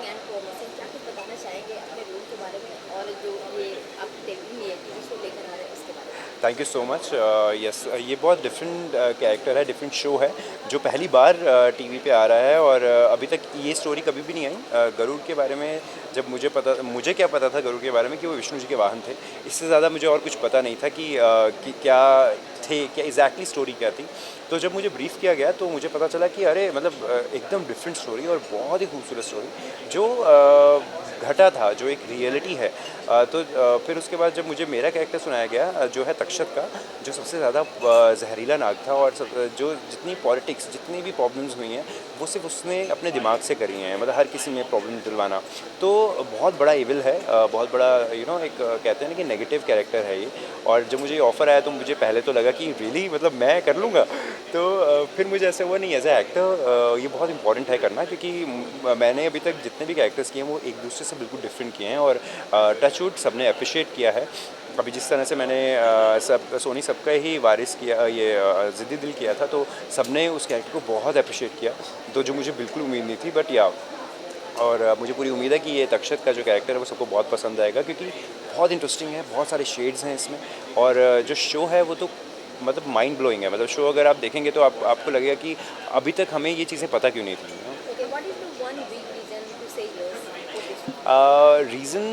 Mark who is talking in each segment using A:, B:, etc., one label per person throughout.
A: Casting and promotion क्या कुछ बताना चाहेंगे अपने रोल के बारे में और जो ये आप टीवी शो लेकर आ रहे हैं उसके बारे में?
B: Thank you so much. Yes, ये बहुत डिफरेंट कैरेक्टर है, डिफरेंट शो है जो पहली बार टीवी पे आ रहा है। और अभी तक ये स्टोरी कभी भी नहीं आई गरुड़ के बारे में। जब मुझे क्या पता था गरुड़ के बारे में कि वो विष्णु जी के वाहन थे। इससे ज़्यादा मुझे और कुछ पता नहीं था कि क्या थे, क्या एग्जैक्टली स्टोरी क्या थी। तो जब मुझे ब्रीफ किया गया तो मुझे पता चला कि अरे मतलब एकदम डिफरेंट स्टोरी और बहुत ही खूबसूरत स्टोरी जो घटा था, जो एक रियलिटी है। फिर उसके बाद जब मुझे मेरा कैरेक्टर सुनाया गया जो है तक्षक का, जो सबसे ज़्यादा जहरीला नाग था और जो जितनी पॉलिटिक्स, जितनी भी प्रॉब्लम्स हुई हैं वो सिर्फ उसने अपने दिमाग से करी हैं। मतलब हर किसी में प्रॉब्लम दिलवाना। तो बहुत बड़ा इविल है, बहुत बड़ा एक कहते हैं ना कि नेगेटिव कैरेक्टर है ये। और जब मुझे ये ऑफ़र आया तो मुझे पहले तो लगा कि रियली मतलब मैं कर लूँगा। तो फिर मुझे ऐसा हुआ नहीं, एज ए एक्टर ये बहुत इंपॉर्टेंट है करना, क्योंकि मैंने अभी तक जितने भी कैरेक्टर्स किए हैं वो एक दूसरे से बिल्कुल डिफरेंट किए हैं। और टचवुड सबने अप्रिशिएट किया है। अभी जिस तरह से मैंने सोनी सबका ही वारिस किया, ये ज़िद्दी दिल किया था, तो सबने उस कैरेक्टर को बहुत अप्रिशिएट किया। तो जो मुझे बिल्कुल उम्मीद नहीं थी, बट या और मुझे पूरी उम्मीद है कि ये तक्षक का जो कैरेक्टर है वो सबको बहुत पसंद आएगा, क्योंकि बहुत इंटरेस्टिंग है, बहुत सारे शेड्स हैं इसमें। और जो शो है वो तो मतलब माइंड ब्लोइंग है। मतलब शो अगर आप देखेंगे तो आपको लगेगा कि अभी तक हमें ये चीज़ें पता क्यों नहीं थी।
A: Okay, what is the one big reason to say yes for this show?
B: Reason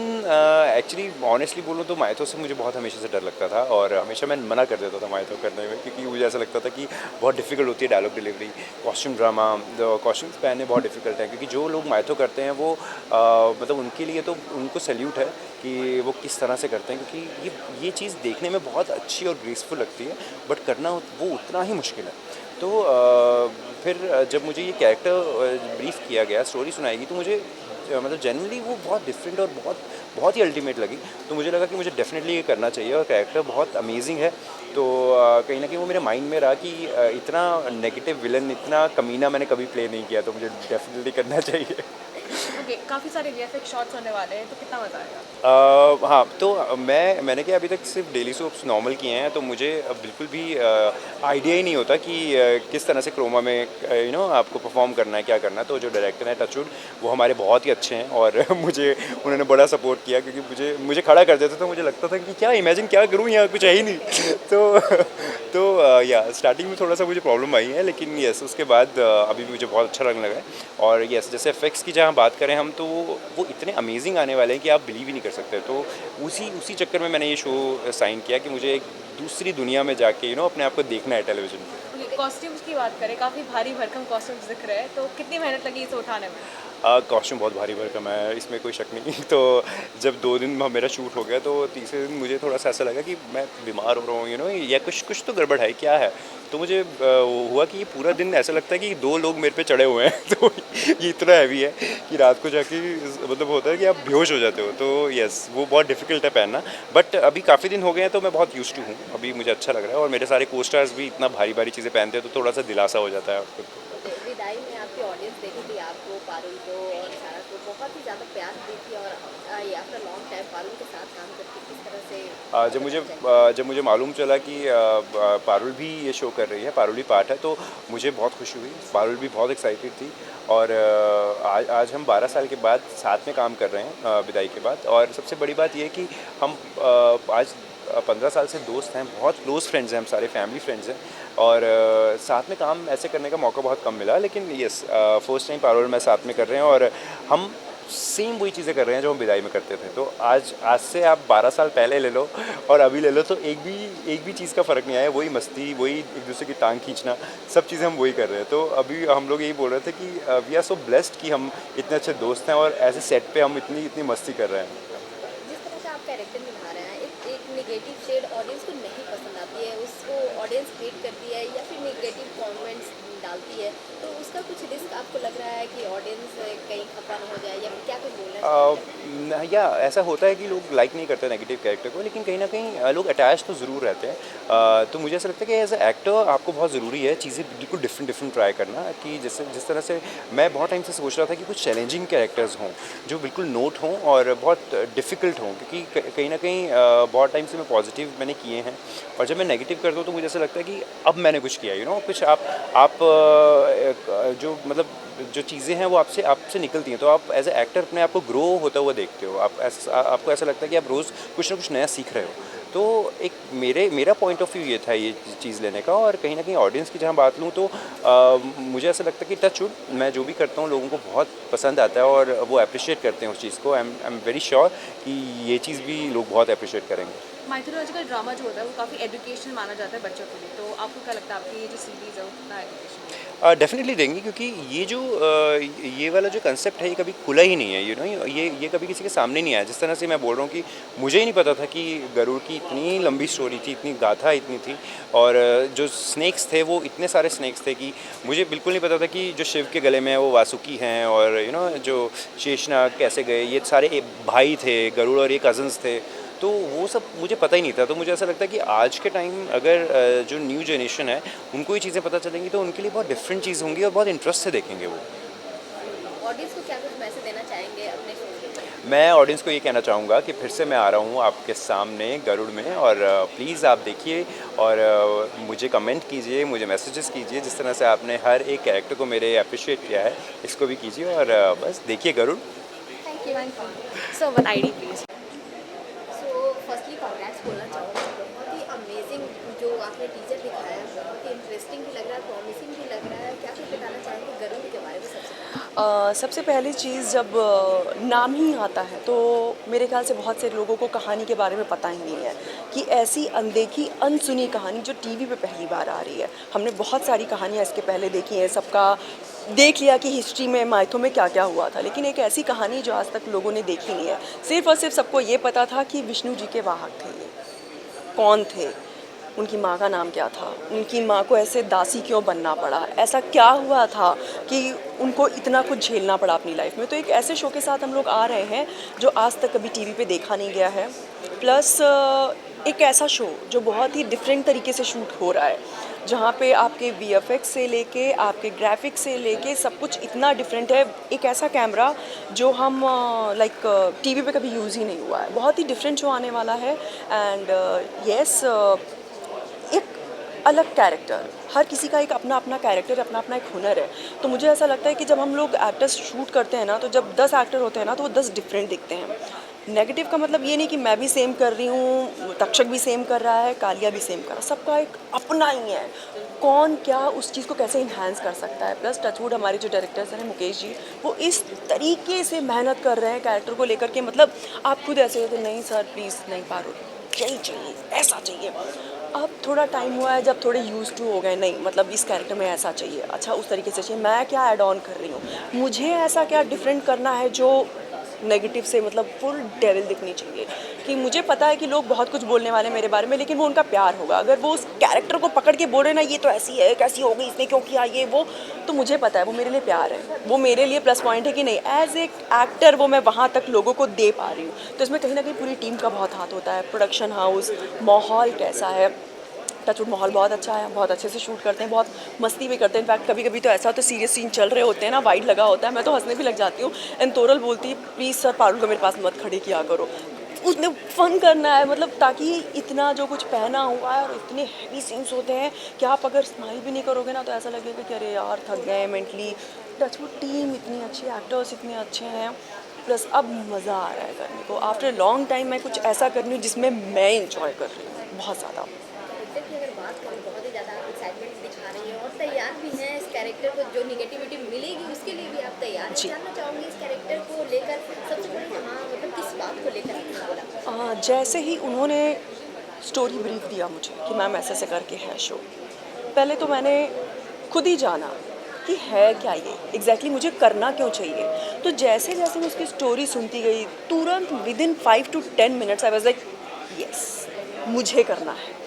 B: actually honestly बोलूँ तो माइथो से मुझे बहुत हमेशा से डर लगता था, और हमेशा मैं मना कर देता था माइथो करने में, क्योंकि मुझे ऐसा लगता था कि बहुत डिफ़िकल्ट होती है dialogue delivery, costume drama, costumes पहनने बहुत डिफ़िकल्ट है। क्योंकि जो लोग माइथो करते हैं वो मतलब उनके लिए तो उनको सैल्यूट है कि वो किस तरह से करते हैं, क्योंकि ये चीज़ देखने में बहुत अच्छी और ग्रेसफुल लगती है, बट करना वो उतना ही मुश्किल है। तो फिर जब मुझे ये कैरेक्टर ब्रीफ किया गया, स्टोरी सुनाई गई, तो मुझे मतलब जनरली वो बहुत डिफरेंट और बहुत बहुत ही अल्टीमेट लगी। तो मुझे लगा कि मुझे डेफिनेटली ये करना चाहिए, और कैरेक्टर बहुत अमेजिंग है। तो कहीं ना कहीं वो मेरे माइंड में रहा कि इतना नेगेटिव विलन, इतना कमीना मैंने कभी प्ले नहीं किया, तो मुझे डेफिनेटली करना चाहिए।
C: ओके, काफ़ी सारे वीएफएक्स शॉट्स होने वाले हैं, तो कितना मज़ा आएगा?
B: हाँ, तो मैंने क्या अभी तक सिर्फ डेली सोप्स नॉर्मल किए हैं, तो मुझे बिल्कुल भी आइडिया ही नहीं होता कि किस तरह से क्रोमा में आपको परफॉर्म करना है, क्या करना है। तो जो डायरेक्टर है टचवुड, वो हमारे बहुत ही अच्छे हैं, और मुझे उन्होंने बड़ा सपोर्ट किया, क्योंकि मुझे खड़ा कर देते तो मुझे लगता था कि क्या इमेजिन क्या करूँ, यहाँ कुछ है ही नहीं। तो या स्टार्टिंग में थोड़ा सा मुझे प्रॉब्लम आई है, लेकिन यस उसके बाद अभी भी मुझे बहुत अच्छा लगने लगा है। और यस, जैसे इफेक्ट्स की जहाँ बात करें हम, तो वो इतने अमेजिंग आने वाले हैं कि आप बिलीव ही नहीं कर सकते। तो उसी चक्कर में मैंने ये शो साइन किया कि मुझे एक दूसरी दुनिया में जाके अपने आप को देखना है टेलीविजन पे।
C: ओके, कॉस्ट्यूम्स की बात करें, काफ़ी भारी भरकम कॉस्ट्यूम्स दिख रहे हैं, तो कितनी मेहनत लगी इसे उठाने में?
B: कॉस्ट्यूम बहुत भारी भरकम है, इसमें कोई शक नहीं। तो जब 2 दिन मेरा शूट हो गया, तो तीसरे दिन मुझे थोड़ा सा ऐसा लगा कि मैं बीमार हो रहा हूँ, या कुछ तो गड़बड़ है, क्या है। तो मुझे हुआ कि ये पूरा दिन ऐसा लगता है कि 2 लोग मेरे पे चढ़े हुए हैं। तो ये इतना हैवी है कि रात को जाके मतलब होता है कि आप बेहोश हो जाते हो। तो यस, वो बहुत डिफ़िकल्ट है पहनना, बट अभी काफ़ी दिन हो गए हैं तो मैं बहुत यूज्ड टू हूँ। अभी मुझे अच्छा लग रहा है, और मेरे सारे को स्टार्स भी इतना भारी भारी चीज़ें पहनते हैं, तो थोड़ा सा दिलासा हो जाता है आपको।
A: ओके, विदाई में आपकी ऑडियंस देखी थी आपको, पारुल को और सारा को बहुत ही ज़्यादा प्यार दी थी, और ये आफ्टर लॉन्ग टाइम पारुल के साथ काम करके किस तरह से बताना चाहिए?
B: जब मुझे मालूम चला कि पारुल भी ये शो कर रही है, पारुल भी पार्ट है, तो मुझे बहुत खुशी हुई। पारुल भी बहुत एक्साइटेड थी, और आज हम 12 साल के बाद साथ में काम कर रहे हैं विदाई के बाद। और सबसे बड़ी बात ये है कि हम आज 15 साल से दोस्त हैं, बहुत क्लोज फ्रेंड्स हैं, हम सारे फैमिली फ्रेंड्स हैं। और साथ में काम ऐसे करने का मौका बहुत कम मिला, लेकिन यस फर्स्ट टाइम पारुल और मैं साथ में कर रहे हैं, और हम सेम वही चीज़ें कर रहे हैं जो हम विदाई में करते थे। तो आज से आप 12 साल पहले ले लो और अभी ले लो, तो एक भी चीज़ का फ़र्क नहीं आया। वही मस्ती, वही एक दूसरे की टांग खींचना, सब चीज़ें हम वही कर रहे हैं। तो अभी हम लोग यही बोल रहे थे कि वी आर सो ब्लेस्ड कि हम इतने अच्छे दोस्त हैं, और ऐसे सेट पे हम इतनी इतनी मस्ती कर रहे हैं।
A: जिस तरह से आप कैरेक्टर निभा रहे हैं, एक नेगेटिव शेड ऑडियंस को नहीं पसंद आती है, उसको ऑडियंस हेट करती है या फिर नेगेटिव कमेंट्स डालती है, तो उसका कुछ रिस्क आपको लग रहा है कि ऑडियंस कहीं खफा ना हो जाए, या फिर क्या कुछ बोलना चाहेंगे?
B: या ऐसा होता है कि लोग लाइक नहीं करते नेगेटिव कैरेक्टर को, लेकिन कहीं ना कहीं लोग अटैच तो ज़रूर रहते हैं। तो मुझे ऐसा लगता है कि एज ए एक्टर आपको बहुत ज़रूरी है चीज़ें बिल्कुल डिफरेंट डिफरेंट ट्राई करना, कि जैसे जिस तरह से मैं बहुत टाइम से सोच रहा था कि कुछ चैलेंजिंग कैरेक्टर्स हों जो बिल्कुल नोट हों और बहुत डिफ़िकल्ट हों, क्योंकि कहीं ना कहीं बहुत टाइम से मैं पॉजिटिव मैंने किए हैं, और जब मैं नेगेटिव करता हूँ तो मुझे ऐसा लगता है कि अब मैंने कुछ किया, कुछ आप जो मतलब जो चीज़ें हैं वो आपसे आपसे निकलती हैं, तो आप एज ए एक्टर अपने आप को ग्रो होता हुआ देखते हो। आपको ऐसा लगता है कि आप रोज़ कुछ ना कुछ नया सीख रहे हो। तो एक मेरा पॉइंट ऑफ व्यू ये था ये चीज़ लेने का। और कहीं ना कहीं ऑडियंस की जहाँ बात लूँ तो मुझे ऐसा लगता है कि टच वुड मैं जो भी करता हूँ लोगों को बहुत पसंद आता है और वो अप्रिशिएट करते हैं उस चीज़ को। आई एम वेरी श्योर कि ये चीज़ भी लोग बहुत अप्रिशिएट करेंगे।
C: माइथोलॉजिकल ड्रामा जो होता है वो काफ़ी एजुकेशनल माना जाता है बच्चों के लिए, तो आपको क्या लगता है आपकी ये जो सीरीज़ है वो कितना एजुकेशन?
B: डेफिनेटली देंगे, क्योंकि ये वाला जो कंसेप्ट है ये कभी खुला ही नहीं है। ये कभी किसी के सामने नहीं आया। जिस तरह से मैं बोल रहा हूँ कि मुझे ही नहीं पता था कि गरुड़ की इतनी लंबी स्टोरी थी, इतनी गाथा इतनी थी, और जो स्नेक्स थे वो इतने सारे स्नेक्स थे कि मुझे बिल्कुल नहीं पता था कि जो शिव के गले में है वो वासुकी हैं, और जो शेषनाग कैसे गए, ये सारे भाई थे गरुड़ और ये कज़न्स थे। तो वो सब मुझे पता ही नहीं था। तो मुझे ऐसा लगता है कि आज के टाइम अगर जो न्यू जनरेशन है उनको ये चीज़ें पता चलेंगी तो उनके लिए बहुत डिफरेंट चीज़ होंगी और बहुत इंटरेस्ट से देखेंगे वो।
A: ऑडियंस को क्या कुछ मैसेज देना चाहेंगे अपने शो के?
B: मैं ऑडियंस को ये कहना चाहूँगा कि फिर से मैं आ रहा हूँ आपके सामने गरुड़ में, और प्लीज़ आप देखिए और मुझे कमेंट कीजिए, मुझे मैसेजेस कीजिए। जिस तरह से आपने हर एक कैरेक्टर को मेरे अप्रिशिएट किया है, इसको भी कीजिए, और बस देखिए Garud.
A: Thank you.
C: So one ID please.
A: So firstly congrats बोलना चाहूँगी। बहुत ही अमेजिंग जो आपने टीजर दिखाया है, बहुत ही इंटरेस्टिंग भी लग रहा है, प्रॉमिसिंग भी लग रहा है। क्या कुछ बताना चाहेंगे गरुड़ के बारे में सबसे पहले?
D: सबसे पहली चीज़, जब नाम ही आता है तो मेरे ख्याल से बहुत से लोगों को कहानी के बारे में पता ही नहीं है कि ऐसी अनदेखी अनसुनी कहानी जो टीवी पे पहली बार आ रही है। हमने बहुत सारी कहानियाँ इसके पहले देखी हैं, सबका देख लिया कि हिस्ट्री में माइथों में क्या क्या हुआ था, लेकिन एक ऐसी कहानी जो आज तक लोगों ने देखी नहीं है। सिर्फ और सिर्फ सबको ये पता था कि विष्णु जी के वाहक थे, ये कौन थे, उनकी माँ का नाम क्या था, उनकी माँ को ऐसे दासी क्यों बनना पड़ा, ऐसा क्या हुआ था कि उनको इतना कुछ झेलना पड़ा अपनी लाइफ में। तो एक ऐसे शो के साथ हम लोग आ रहे हैं जो आज तक कभी टीवी पे देखा नहीं गया है, प्लस एक ऐसा शो जो बहुत ही डिफरेंट तरीके से शूट हो रहा है, जहाँ पे आपके VFX से लेके आपके ग्राफिक्स से लेके सब कुछ इतना डिफरेंट है। एक ऐसा कैमरा जो हम लाइक टीवी पे कभी यूज़ ही नहीं हुआ है। बहुत ही डिफरेंट शो आने वाला है। एंड येस, एक अलग कैरेक्टर, हर किसी का एक अपना अपना कैरेक्टर, अपना अपना एक हुनर है। तो मुझे ऐसा लगता है कि जब हम लोग एक्टर्स शूट करते हैं ना, तो जब 10 एक्टर होते हैं ना तो वो 10 डिफरेंट दिखते हैं। नेगेटिव का मतलब ये नहीं कि मैं भी सेम कर रही हूँ, तक्षक भी सेम कर रहा है, कालिया भी सेम कर रहा है, सबका एक अपना ही है। कौन क्या उस चीज़ को कैसे इन्हांस कर सकता है। प्लस टचवुड हमारे जो डायरेक्टर्स हैं मुकेश जी, वो इस तरीके से मेहनत कर रहे हैं कैरेक्टर को लेकर के, मतलब आप खुद ऐसे होते नहीं सर प्लीज़ नहीं पारो, यही चाहिए, ऐसा चाहिए। अब थोड़ा टाइम हुआ है, जब थोड़े यूज टू हो गए, नहीं मतलब इस कैरेक्टर में ऐसा चाहिए, अच्छा उस तरीके से चाहिए, मैं क्या ऐड ऑन कर रही हूँ, मुझे ऐसा क्या डिफरेंट करना है जो नेगेटिव से मतलब फुल डेविल दिखनी चाहिए। कि मुझे पता है कि लोग बहुत कुछ बोलने वाले हैं मेरे बारे में, लेकिन वो उनका प्यार होगा। अगर वो उस कैरेक्टर को पकड़ के बोल रहे ना ये तो ऐसी है, कैसी हो गई, इसने क्यों किया ये वो, तो मुझे पता है वो मेरे लिए प्यार है, वो मेरे लिए प्लस पॉइंट है कि नहीं एज एक एक्टर वो मैं वहाँ तक लोगों को दे पा रही हूँ। तो इसमें कहीं ना कहीं पूरी टीम का बहुत हाथ होता है, प्रोडक्शन हाउस, माहौल कैसा है। टचवुड माहौल बहुत अच्छा है, बहुत अच्छे से शूट करते हैं, बहुत मस्ती भी करते हैं। इनफैक्ट कभी कभी तो ऐसा होता है सीरियस सीन चल रहे होते हैं ना, वाइड लगा होता है, मैं तो हंसने भी लग जाती हूँ। एंड तोरल बोलती है प्लीज़ सर पारुल को मेरे पास मत खड़े किया करो, उसने फ़न करना है, मतलब ताकि इतना जो कुछ पहना हुआ है और इतने हैवी सीन्स होते हैं कि आप अगर स्माइल भी नहीं करोगे ना तो ऐसा लगेगा कि अरे यार थक गए मेंटली। टचवुड टीम इतनी अच्छी, एक्टर्स इतने अच्छे हैं, प्लस अब मज़ा आ रहा है करने को। आफ्टर लॉन्ग टाइम मैं कुछ ऐसा कर रही हूँ जिसमें मैं इंजॉय कर रही हूँ बहुत ज़्यादा।
A: कैरेक्टर की अगर बात करें, बहुत ही ज़्यादा एक्साइटमेंट दिखा रही है और तैयार भी हैं इस कैरेक्टर को, जो निगेटिविटी मिलेगी उसके लिए भी आप तैयार हैं।
D: जी।
A: जानना चाहूँगी इस कैरेक्टर को लेकर सबसे पहले हाँ मतलब किस बात को लेकर आपने बोला?
D: जैसे ही उन्होंने स्टोरी ब्रीफ दिया मुझे कि मैम ऐसे ऐसे करके है शो, पहले तो मैंने खुद ही जाना कि है क्या ये एग्जैक्टली मुझे करना क्यों चाहिए। तो जैसे जैसे मैं उसकी स्टोरी सुनती गई, तुरंत within 5 to 10 minutes I was like yes मुझे करना है।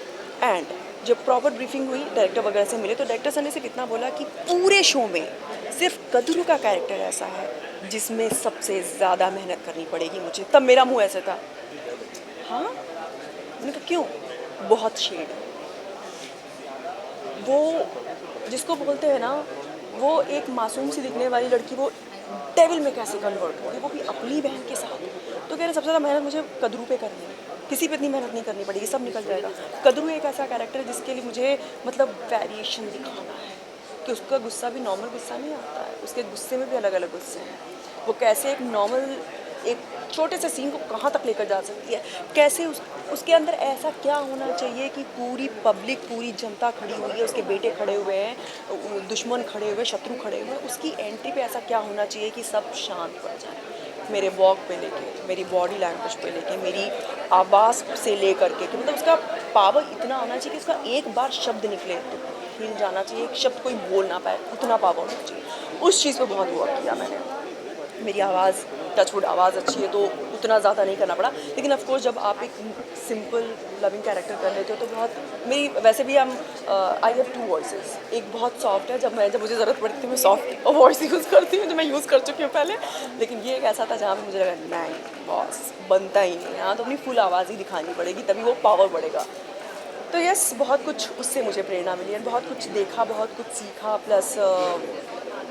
D: एंड जब प्रॉपर ब्रीफिंग हुई, डायरेक्टर वगैरह से मिले, तो डायरेक्टर सर ने सिर्फ इतना बोला कि पूरे शो में सिर्फ कदरू का कैरेक्टर ऐसा है जिसमें सबसे ज़्यादा मेहनत करनी पड़ेगी मुझे। तब मेरा मुंह ऐसे था, हाँ मैंने कहा क्यों, बहुत शेड है वो, जिसको बोलते हैं ना वो एक मासूम सी दिखने वाली लड़की वो डेविल में कैसे कन्वर्ट होगी, वो भी अपनी बहन के साथ। तो कह रहे सबसे ज़्यादा मेहनत मुझे कदरू पे करनी है, किसी पे इतनी मेहनत नहीं करनी पड़ेगी, सब निकल जाएगा। कदरू एक ऐसा कैरेक्टर है जिसके लिए मुझे मतलब वेरिएशन दिखाना है, कि उसका गुस्सा भी नॉर्मल गुस्सा नहीं आता है, उसके गुस्से में भी अलग अलग गुस्से हैं। वो कैसे एक नॉर्मल एक छोटे से सीन को कहाँ तक लेकर जा सकती है, कैसे उसके अंदर ऐसा क्या होना चाहिए कि पूरी पब्लिक, पूरी जनता खड़ी हुई है, उसके बेटे खड़े हुए हैं, दुश्मन खड़े हुए, शत्रु खड़े हुए, उसकी एंट्री पे ऐसा क्या होना चाहिए कि सब शांत पड़ जाए। मेरे वॉक पे लेके, मेरी बॉडी लैंग्वेज पे लेके, मेरी आवाज़ से लेकर के, कि मतलब उसका पावर इतना आना चाहिए कि उसका एक बार शब्द निकले तो हिल जाना चाहिए, एक शब्द कोई बोल ना पाए, उतना पावर होना चाहिए। उस चीज़ पे बहुत वर्क किया मैंने। मेरी आवाज़, टचवुड आवाज़ अच्छी है तो उतना ज़्यादा नहीं करना पड़ा, लेकिन ऑफ कोर्स जब आप एक सिंपल लविंग कैरेक्टर कर लेते हो तो बहुत, मेरी वैसे भी आई हैव 2 वॉइसेस। एक बहुत सॉफ्ट है, जब मुझे ज़रूरत पड़ती है मैं सॉफ्ट वॉइस यूज़ करती हूँ, जो मैं यूज़ कर चुकी हूँ पहले। लेकिन ये एक ऐसा था जहाँ पे मुझे लगा नहीं बॉस बनता ही नहीं, यहाँ तो अपनी फुल आवाज़ ही दिखानी पड़ेगी, तभी वो पावर बढ़ेगा। तो यस, बहुत कुछ उससे मुझे प्रेरणा मिली है, बहुत कुछ देखा, बहुत कुछ सीखा, प्लस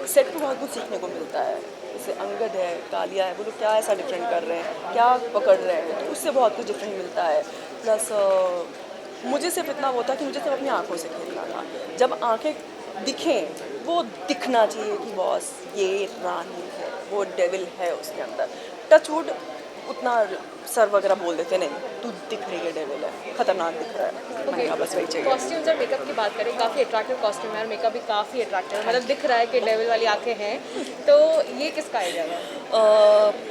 D: सेट पे बहुत कुछ सीखने को मिलता है। जैसे अंगद है, कालिया है, वो लोग क्या ऐसा डिफरेंट कर रहे हैं, क्या पकड़ रहे हैं, तो उससे बहुत कुछ डिफरेंट मिलता है। प्लस मुझे सिर्फ इतना वो था कि मुझे सिर्फ अपनी आँखों से खेलना था। जब आँखें दिखें, वो दिखना चाहिए कि बॉस ये रानी है, वो डेविल है उसके अंदर। टचवुड उतना सर वगैरह बोल देते नहीं, तू दिख रही है डेविल है, खतरनाक दिख रहा है, मैंने कहा बस वही चाहिए।
C: कॉस्ट्यूम्स और मेकअप की बात करें, काफ़ी अट्रैक्टिव कॉस्ट्यूम है और मेकअप भी काफ़ी अट्रैक्टिव है, मतलब दिख रहा है कि डेविल वाली आंखें हैं। तो ये किसका आइडिया था?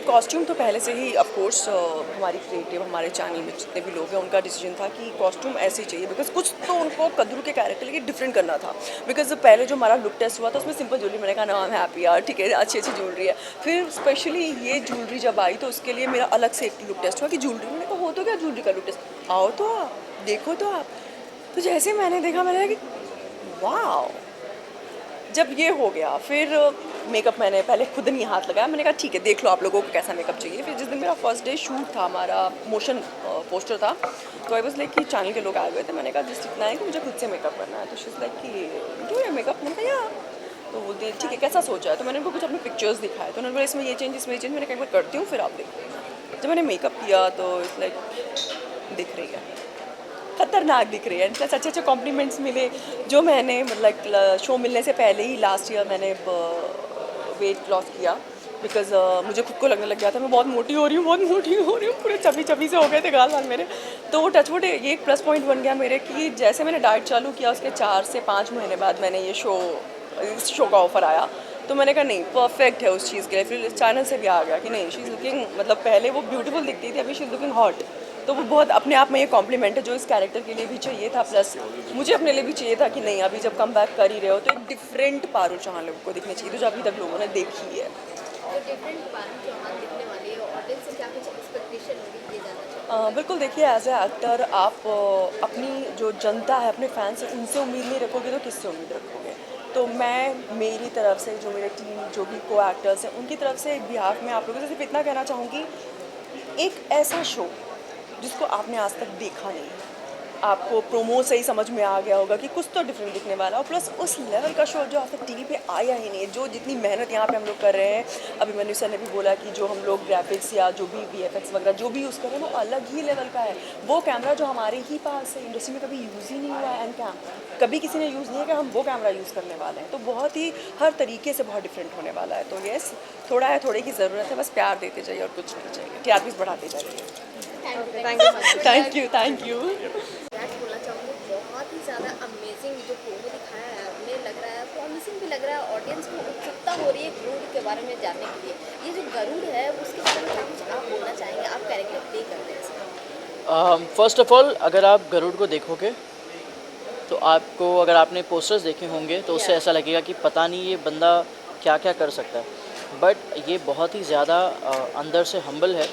D: कॉस्ट्यूम तो पहले से ही ऑफ कोर्स हमारी क्रिएटिव, हमारे चैनल में जितने भी लोग हैं उनका डिसीजन था कि कॉस्ट्यूम ऐसे ही चाहिए, बिकॉज कुछ तो उनको कद्रू के कैरेक्टर लेके डिफरेंट करना था। बिकॉज पहले जो हमारा लुक टेस्ट हुआ था उसमें सिंपल ज्वेलरी, मैंने कहा ना आई एम हैप्पी यार, ठीक है अच्छी अच्छी ज्वेलरी है। फिर स्पेशली ये ज्वेलरी जब आई तो उसके लिए मेरा अलग से एक लुक टेस्ट हुआ कि ज्वेलरी, मैंने कहा हो तो क्या ज्वेलरी का लुक टेस्ट, आओ तो आप देखो तो आप। तो जैसे मैंने देखा मैंने कहा कि वाह, जब ये हो गया फिर मेकअप मैंने पहले खुद नहीं हाथ लगाया, मैंने कहा ठीक है देख लो आप लोगों को कैसा मेकअप चाहिए। फिर जिस दिन मेरा फर्स्ट डे शूट था, हमारा मोशन पोस्टर था, तो आई वाज लाइक कि चैनल के लोग आए हुए थे, मैंने कहा जस्ट इतना है कि मुझे खुद से मेकअप करना है। तो शी इज़ लाइक कि क्यों ये मेकअप, मैंने कहा यार, तो बोलते ठीक है कैसा सोचा है। तो मैंने उनको कुछ अपने पिक्चर्स दिखाए, तो उन्होंने बोला इसमें ये चेंज, इसमें ये चेंज, मैंने कहा एक बार करती हूँ फिर आप देखो। जब मैंने मेकअप किया तो इट्स लाइक दिख रही है, खतरनाक दिख रही है। प्लस अच्छे अच्छे कॉम्प्लीमेंट्स मिले, जो मैंने मतलब शो मिलने से पहले ही लास्ट ईयर मैंने वेट लॉस किया, बिकॉज मुझे खुद को लगने लग गया था मैं बहुत मोटी हो रही हूँ, बहुत मोटी हो रही हूँ, पूरे चबी चबी से हो गए थे गाल वाल मेरे। तो वो टचवुड ये एक प्लस पॉइंट बन गया मेरे कि जैसे मैंने डाइट चालू किया उसके 4 से 5 महीने बाद मैंने ये इस शो का ऑफ़र आया, तो मैंने कहा नहीं परफेक्ट है उस चीज़ के लिए। फिर चैनल से भी आ गया कि नहीं शी इज़ लुकिंग, मतलब पहले वो ब्यूटीफुल दिखती थी, अभी शी इज़ लुकिंग हॉट। तो वो बहुत अपने आप में ये कॉम्प्लीमेंट है जो इस कैरेक्टर के लिए भी चाहिए था, प्लस मुझे अपने लिए भी चाहिए था कि नहीं अभी जब कम बैक कर ही रहे हो तो एक डिफरेंट पारुल चौहान लोगों को दिखनी चाहिए, तो जो अभी तक लोगों ने देखी है।
A: तो डिफरेंट पारुल चौहान दिखने वाली है, ऑडियंस से क्या कुछ एक्सपेक्टेशन होगी ये जानना चाहूँ।
D: बिल्कुल, देखिए एज ए एक्टर आप अपनी जो जनता है, अपने फैंस है, उनसे उम्मीद नहीं रखोगे तो किससे उम्मीद रखोगे। तो मैं मेरी तरफ से, जो मेरे टीम, जो भी को एक्टर्स हैं, उनकी तरफ से बिहाफ में आप लोगों से सिर्फ इतना कहना चाहूँगी, एक ऐसा शो जिसको आपने आज तक देखा नहीं, आपको प्रोमो से ही समझ में आ गया होगा कि कुछ तो डिफरेंट दिखने वाला और प्लस उस लेवल का शो जो आज तक टीवी पे आया ही नहीं है, जो जितनी मेहनत यहाँ पे हम लोग कर रहे हैं। अभी मैंने सर ने भी बोला कि जो हम लोग ग्राफिक्स या जो भी VFX वगैरह जो भी यूज़ कर रहे हैं वो अलग ही लेवल का है। वो कैमरा जो हमारे ही पास है, इंडस्ट्री में कभी यूज़ ही नहीं हुआ है, एंड कैम कभी किसी ने यूज़ नहीं है कि हम वो कैमरा यूज़ करने वाले हैं, तो बहुत ही हर तरीके से बहुत डिफरेंट होने वाला है। तो येस, थोड़ा है, थोड़े की ज़रूरत है, बस प्यार देते जाइए और कुछ नहीं चाहिए, TRPs बढ़ाते जाइए।
C: Thank you so much.
D: Thank you.
A: मैं बोलना चाहूँगी बहुत ही ज़्यादा अमेजिंग जो प्रोमो दिखाया है आपने, लग रहा है प्रॉमिसिंग भी लग रहा है, ऑडियंस को उत्सुकता हो रही है गरुड़ के बारे में जानने के लिए। ये जो गरुड़ है उसके बारे में क्या कुछ आप बोलना चाहेंगे, आप कैरेक्टर प्ले करते हैं इसका?
E: फर्स्ट ऑफ ऑल अगर आप गरुड़ को देखोगे तो आपको, अगर आपने पोस्टर्स देखे होंगे तो उससे ऐसा लगेगा कि पता नहीं ये बंदा क्या क्या कर सकता है, बट ये बहुत ही ज़्यादा अंदर से हम्बल है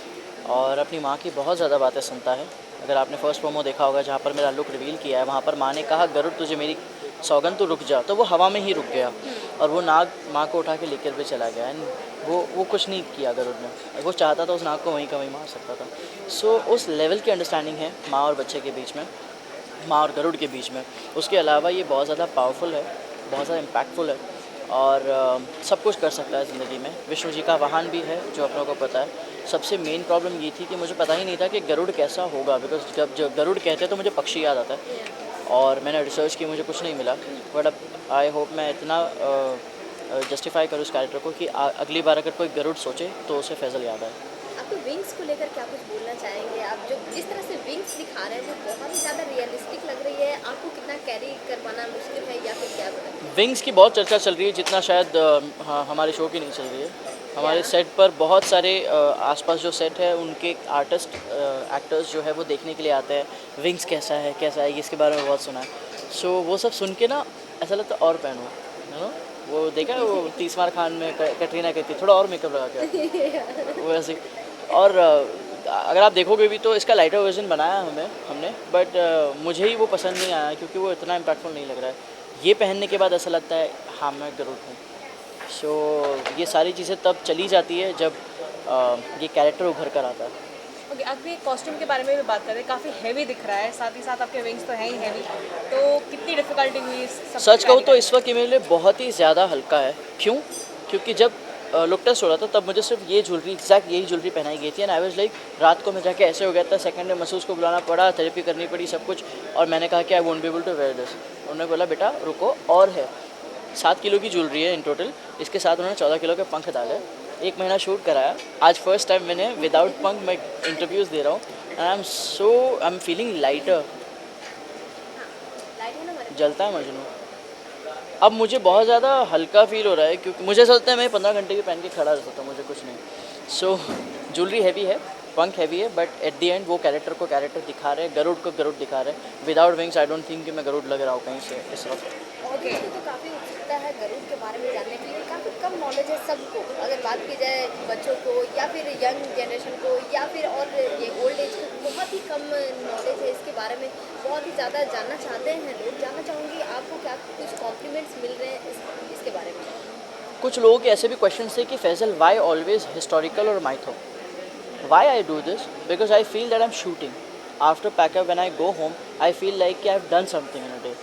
E: और अपनी माँ की बहुत ज़्यादा बातें सुनता है। अगर आपने फर्स्ट प्रोमो देखा होगा जहाँ पर मेरा लुक रिवील किया है, वहाँ पर माँ ने कहा गरुड़ तुझे मेरी सौगंध तो रुक जा, तो वो हवा में ही रुक गया और वो नाग माँ को उठा के लेकर भी चला गया। एंड वो कुछ नहीं किया गरुड़ ने, वो चाहता था उस नाग को वहीं का वहीं मार सकता था। सो उस लेवल की अंडरस्टैंडिंग है माँ और बच्चे के बीच में, माँ और गरुड़ के बीच में। उसके अलावा ये बहुत ज़्यादा पावरफुल है, बहुत ज़्यादा इम्पैक्टफुल है और सब कुछ कर सकता है ज़िंदगी में। विष्णु जी का वाहन भी है जो अपनों को पता है। सबसे मेन प्रॉब्लम ये थी कि मुझे पता ही नहीं था कि गरुड़ कैसा होगा, बिकॉज जब गरुड़ कहते हैं तो मुझे पक्षी याद आता है और मैंने रिसर्च की, मुझे कुछ नहीं मिला, बट अब आई होप मैं इतना जस्टिफाई करूँ उस कैरेक्टर को कि अगली बार अगर कोई गरुड़ सोचे तो उसे फैज़ल याद आए।
A: आपको विंग्स को लेकर क्या कुछ बोलना चाहेंगे? आप जो जिस तरह से विंग्स दिखा रहे हैं वो बहुत ही ज़्यादा रियलिस्टिक लग रही है, आपको कितना कैरी कर पाना मुश्किल है या फिर क्या बताएं?
E: विंग्स की बहुत चर्चा चल रही है, जितना शायद हाँ, हमारे शो की नहीं चल रही है। हमारे सेट पर बहुत सारे आसपास जो सेट है उनके आर्टिस्ट एक्टर्स जो है वो देखने के लिए आते हैं विंग्स कैसा है इसके बारे में बहुत सुना है। सो वो सब सुन के ना ऐसा लगता है और पहनो, है ना। वो देखा है वो 30 मार खान में कैटरीना कहती थोड़ा और मेकअप लगा के वो ऐसे। और अगर आप देखोगे भी तो इसका लाइटर वर्जन बनाया हमने बट मुझे ही वो पसंद नहीं आया क्योंकि वो इतना इम्पैक्टफुल नहीं लग रहा है। ये पहनने के बाद ऐसा लगता है हाँ मैं गरुड़ हूँ। सो ये सारी चीज़ें तब चली जाती है जब ये कैरेक्टर उभर कर आता है।
C: ओके, अभी कॉस्ट्यूम के बारे में भी बात करें, काफ़ी हैवी दिख रहा है, साथ ही साथ आपके विंग्स तो हैं ही हैवी, तो कितनी डिफ़िकल्टी हुई इस सब
E: सच कहूँ तो
C: carry
E: इस वक्त ये मेरे लिए बहुत ही ज़्यादा हल्का है। क्यों? क्योंकि जब लुक टेस्ट हो रहा था तब मुझे सिर्फ ये ज्वेलरी एग्जैक्ट यही ज्वेलरी पहनाई गई थी एंड आई वाज लाइक रात को मैं जाके ऐसे हो गया था, सेकंड में मसूस को बुलाना पड़ा, थेरेपी करनी पड़ी सब कुछ, और मैंने कहा कि I won't be able to wear this. उन्होंने बोला बेटा रुको और है। 7 किलो की ज्वेलरी है इन टोटल, इसके साथ उन्होंने 14 किलो के पंख डाले, 1 महीना शूट कराया। आज फर्स्ट टाइम मैंने विदाउट पंख मैं इंटरव्यूज़ दे रहा हूँ and I am feeling lighter.
A: Light है ना हमारे
E: जलता है मजनू। अब मुझे बहुत ज़्यादा हल्का फील हो रहा है क्योंकि मुझे ऐसा लगता है मैं 15 घंटे भी पहन के खड़ा रह सकता हूँ, मुझे कुछ नहीं। सो ज्वेलरी हैवी है, पंख हैवी है, बट एट द एंड वो कैरेक्टर को कैरेक्टर दिखा रहे हैं, गरुड़ को गरुड़ दिखा रहे हैं। Without wings I don't think कि मैं गरुड़ लग रहा हूँ कहीं से इस वक्त।
A: ऑडियंस को तो काफ़ी उत्सुकता है गरुड़ के बारे में जानने के लिए, काफ़ी कम नॉलेज है सबको। अगर बात की जाए बच्चों को या फिर यंग जनरेशन को या फिर और ये ओल्ड एज को, बहुत ही कम नॉलेज है इसके बारे में, बहुत ही ज़्यादा जानना चाहते हैं लोग। जानना चाहूँगी आपको क्या कुछ कॉम्प्लीमेंट्स मिल रहे हैं इसके बारे में?
E: कुछ लोगों के ऐसे भी क्वेश्चन थे कि फैजल वाई ऑलवेज हिस्टोरिकल और mytho, why I do this, because I feel that I am shooting after pack up when I go home I feel like कि I have done something in a day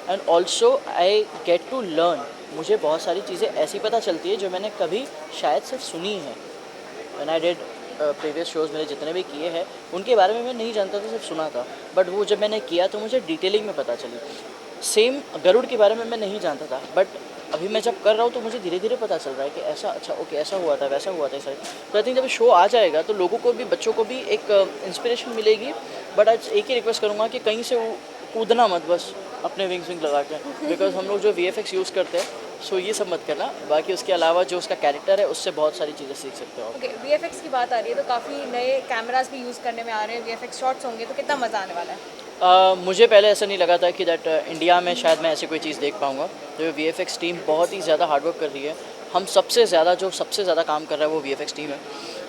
E: and also I get to learn. मुझे बहुत सारी चीज़ें ऐसी पता चलती है जो मैंने कभी शायद सिर्फ सुनी है। When I did previous shows मेरे जितने भी किए हैं उनके बारे में मैं नहीं जानता था, सिर्फ सुना था, बट वो जब मैंने किया तो मुझे डिटेलिंग में पता चली। सेम गरुड़ के बारे में मैं नहीं जानता था, बट अभी मैं जब कर रहा हूँ तो मुझे धीरे धीरे पता चल रहा है कि ऐसा अच्छा ओके ऐसा हुआ था वैसा हुआ था ऐसा। तो आई थिंक जब शो आ जाएगा तो लोगों को भी, बच्चों को भी एक इंस्पिरेशन मिलेगी। बट आज एक ही रिक्वेस्ट करूँगा कि कहीं से वो कूदना मत बस अपने विंग लगा के, बिकॉज हम लोग जो VFX यूज़ करते हैं सो ये सब मत करना। बाकी उसके अलावा जो उसका कैरेक्टर है उससे बहुत सारी चीज़ें सीख सकते हो।
C: ओके, VFX की बात आ रही है तो काफ़ी नए कैमरास भी यूज़ करने में आ रहे हैं, VFX शॉट्स होंगे तो कितना मज़ा आने वाला है?
E: मुझे पहले ऐसा नहीं लगा था कि दैट इंडिया में शायद मैं ऐसी कोई चीज़ देख पाऊँगा। तो VFX टीम बहुत ही ज़्यादा हार्डवर्क कर रही है। हम सबसे ज़्यादा काम कर रहा है वो VFX टीम है,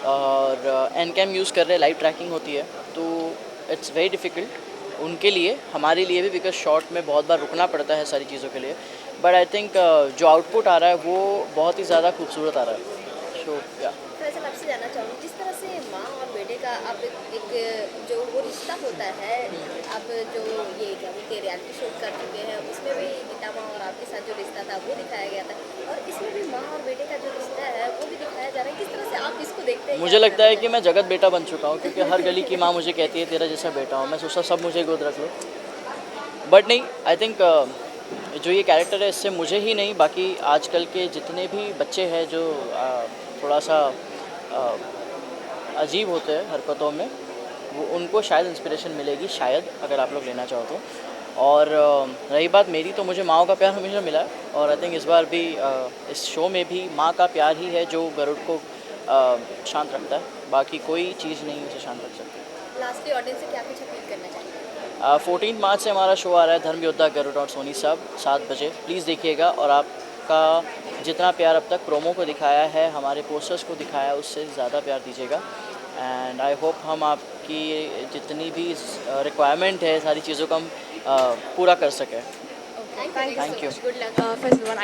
E: और एनकैम यूज़ कर रहे हैं, लाइव ट्रैकिंग होती है, तो इट्स वेरी डिफ़िकल्ट उनके लिए, हमारे लिए भी, बिकॉज शॉट में बहुत बार रुकना पड़ता है सारी चीज़ों के लिए। बट आई थिंक जो आउटपुट आ रहा है वो बहुत ही ज़्यादा खूबसूरत आ रहा है। सो या
A: फैसल आपसे जानना चाहूँगी, जिस तरह से माँ और बेटे का अब एक जो वो रिश्ता होता है, अब जो ये क्या बोलते हैं रियलिटी शो कर चुके हैं उसमें भी गीता माँ और आपके साथ जो रिश्ता था वो दिखाया गया था, और इसमें भी माँ और बेटे का जो रिश्ता है वो भी दिखाया जा रहा है। किस तरह से आप इसको देखते हैं?
E: मुझे लगता है कि मैं जगत बेटा बन चुका हूँ, क्योंकि हर गली की माँ मुझे कहती है तेरा जैसा बेटा हूँ। मैं सोचता सब मुझे गोद रख लो, बट नहीं, आई थिंक जो ये कैरेक्टर है इससे मुझे ही नहीं बाकी आजकल के जितने भी बच्चे हैं जो थोड़ा सा अजीब होते हैं हरकतों में, वो उनको शायद इंस्पिरेशन मिलेगी, शायद, अगर आप लोग लेना चाहो तो। और रही बात मेरी, तो मुझे माँ का प्यार हमेशा मिला है, और आई थिंक इस बार भी इस शो में भी माँ का प्यार ही है जो गरुड़ को शांत रखता है, बाकी कोई चीज़ नहीं उसे शांत रख सकती।
A: लास्टली ऑडियंस से क्या कुछ अपील करना चाहिए?
E: 14 मार्च से हमारा शो आ रहा है धर्म योद्धा गरुड़ और सोनी साहब 7 बजे, प्लीज़ देखिएगा। और आपका जितना प्यार अब तक प्रोमो को दिखाया है, हमारे पोस्टर्स को दिखाया है, उससे ज़्यादा प्यार दीजिएगा। एंड आई होप हम आपकी जितनी भी रिक्वायरमेंट है सारी चीज़ों को हम पूरा कर सकें।
A: Thank you,
E: Thank you.
A: Good luck.
C: Faisal one